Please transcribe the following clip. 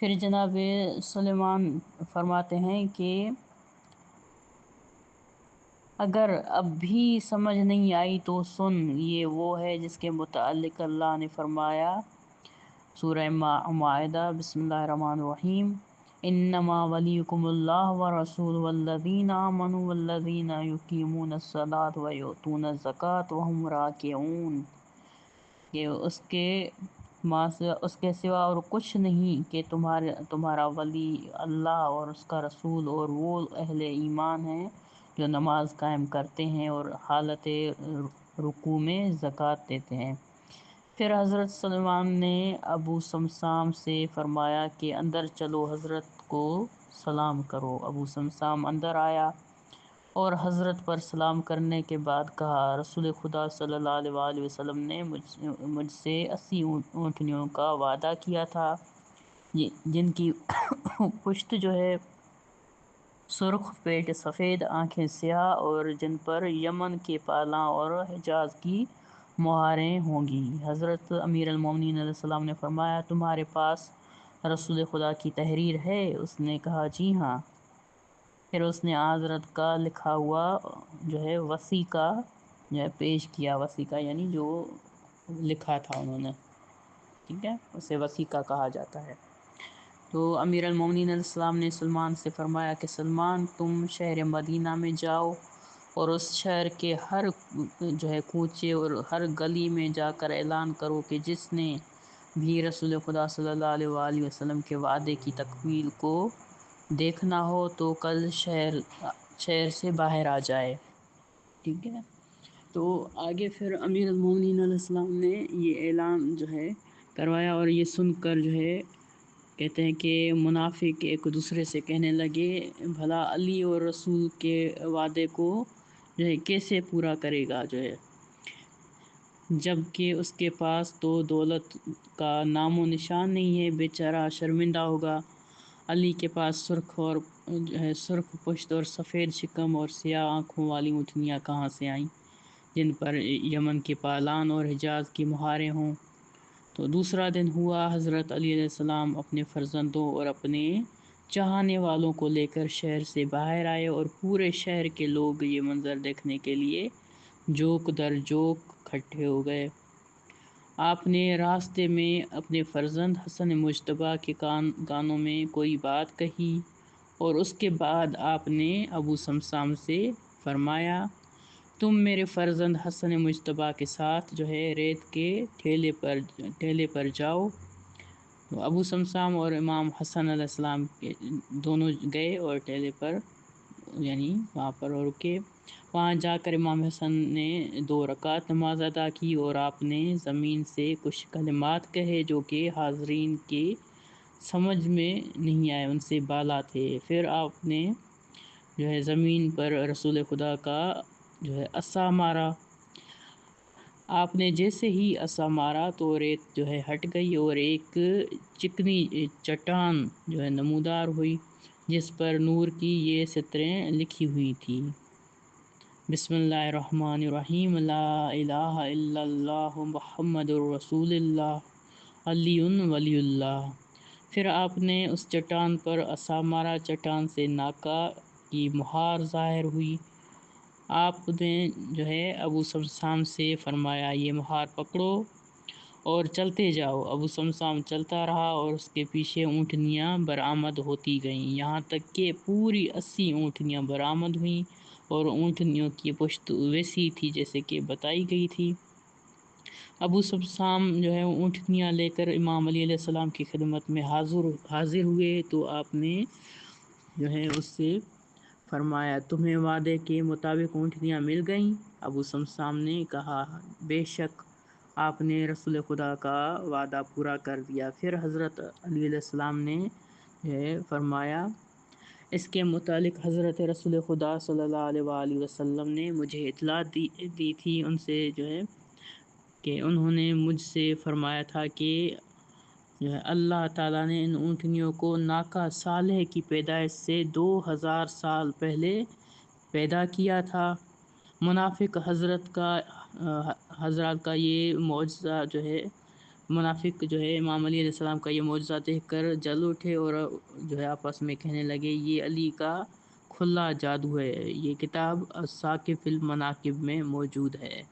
پھر جناب سلیمان فرماتے ہیں کہ اگر اب بھی سمجھ نہیں آئی تو سن، یہ وہ ہے جس کے متعلق اللہ نے فرمایا سورہ مائدہ، بسم اللہ الرحمن الرحیم، انما ولیکم اللہ ورسولہ والذین آمنوا والذین یقیمون الصلاۃ ویؤتون الزکاۃ وہم راکعون، کہ اس کے سوا اور کچھ نہیں کہ تمہارا ولی اللہ اور اس کا رسول اور وہ اہل ایمان ہیں جو نماز قائم کرتے ہیں اور حالت رکوع میں زکوٰۃ دیتے ہیں۔ پھر حضرت سلمان نے ابو سمسام سے فرمایا کہ اندر چلو، حضرت کو سلام کرو۔ ابو سمسام اندر آیا اور حضرت پر سلام کرنے کے بعد کہا، رسول خدا صلی اللہ علیہ وآلہ وسلم نے مجھ سے 80 اونٹنیوں کا وعدہ کیا تھا، جن کی پشت جو ہے سرخ، پیٹ سفید، آنکھیں سیاہ، اور جن پر یمن کے پالاں اور حجاز کی مہاریں ہوں گی۔ حضرت امیر المومنین علیہ السلام نے فرمایا، تمہارے پاس رسول خدا کی تحریر ہے؟ اس نے کہا، جی ہاں۔ پھر اس نے حضرت کا لکھا ہوا جو ہے وثیقہ جو ہے پیش کیا۔ وثیقہ یعنی جو لکھا تھا انہوں نے، ٹھیک ہے، اسے وثیقہ کہا جاتا ہے۔ تو امیر المومنین علیہ السلام نے سلمان سے فرمایا کہ سلمان، تم شہر مدینہ میں جاؤ اور اس شہر کے ہر جو ہے کوچے اور ہر گلی میں جا کر اعلان کرو کہ جس نے بھی رسول خدا صلی اللہ علیہ وآلہ وسلم کے وعدے کی تکمیل کو دیکھنا ہو تو کل شہر سے باہر آ جائے، ٹھیک ہے۔ تو آگے پھر امیر المومنین علیہ السلام نے یہ اعلان جو ہے کروایا، اور یہ سن کر جو ہے کہتے ہیں کہ منافق ایک دوسرے سے کہنے لگے، بھلا علی اور رسول کے وعدے کو جو ہے کیسے پورا کرے گا، جو ہے جب کہ اس کے پاس تو دولت کا نام و نشان نہیں ہے، بیچارہ شرمندہ ہوگا۔ علی کے پاس سرخ پشت اور سفید شکم اور سیاہ آنکھوں والی اونٹنیاں کہاں سے آئیں جن پر یمن کے پالان اور حجاز کی مہاریں ہوں۔ تو دوسرا دن ہوا، حضرت علی علیہ السلام اپنے فرزندوں اور اپنے چاہنے والوں کو لے کر شہر سے باہر آئے، اور پورے شہر کے لوگ یہ منظر دیکھنے کے لیے جوک در جوک کھٹے ہو گئے۔ آپ نے راستے میں اپنے فرزند حسن مجتبیٰ کے کانوں میں کوئی بات کہی، اور اس کے بعد آپ نے ابو سمسام سے فرمایا، تم میرے فرزند حسن مجتبیٰ کے ساتھ جو ہے ریت کے ٹھیلے پر جاؤ۔ تو ابو سمسام اور امام حسن علیہ السلام کے دونوں گئے اور ٹھیلے پر یعنی وہاں پر رکے۔ وہاں جا کر امام حسن نے 2 رکعت نماز ادا کی، اور آپ نے زمین سے کچھ کلمات کہے جو کہ حاضرین کے سمجھ میں نہیں آئے، ان سے بالا تھے۔ پھر آپ نے جو ہے زمین پر رسول خدا کا جو ہے عصا مارا۔ آپ نے جیسے ہی عصا مارا تو ریت جو ہے ہٹ گئی، اور ایک چکنی چٹان جو ہے نمودار ہوئی، جس پر نور کی یہ سطریں لکھی ہوئی تھیں، بسم اللہ الرحمن الرحیم، لا الہ الا اللہ محمد الرسول اللہ علی ولی اللہ۔ پھر آپ نے اس چٹان پر عصا مارا، چٹان سے ناکہ کی مہار ظاہر ہوئی۔ آپ نے جو ہے ابو سمسام سے فرمایا، یہ مہار پکڑو اور چلتے جاؤ۔ ابو سمسام چلتا رہا اور اس کے پیچھے اونٹنیاں برآمد ہوتی گئیں، یہاں تک کہ پوری 80 اونٹنیاں برآمد ہوئیں، اور اونٹنیوں کی پشت ویسی تھی جیسے کہ بتائی گئی تھی۔ ابو سمسام جو ہے اونٹنیاں لے کر امام علی علیہ السلام کی خدمت میں حاضر ہوئے، تو آپ نے جو ہے اس سے فرمایا، تمہیں وعدے کے مطابق اونٹنیاں مل گئیں؟ ابو سمسام نے کہا، بے شک آپ نے رسول خدا کا وعدہ پورا کر دیا۔ پھر حضرت علی علیہ السلام نے فرمایا، اس کے متعلق حضرت رسول خدا صلی اللہ علیہ وآلہ وسلم نے مجھے اطلاع دی تھی، ان سے جو ہے کہ انہوں نے مجھ سے فرمایا تھا کہ جو ہے اللہ تعالیٰ نے ان اونٹنیوں کو ناکہ صالح کی پیدائش سے 2000 سال پہلے پیدا کیا تھا۔ منافق حضرات کا یہ معجزہ جو ہے منافق جو ہے امام علی علیہ السلام کا یہ معجزہ دیکھ کر جل اٹھے اور جو ہے آپس میں کہنے لگے یہ علی کا کھلا جادو ہے۔ یہ کتاب ثاقب المناقب میں موجود ہے۔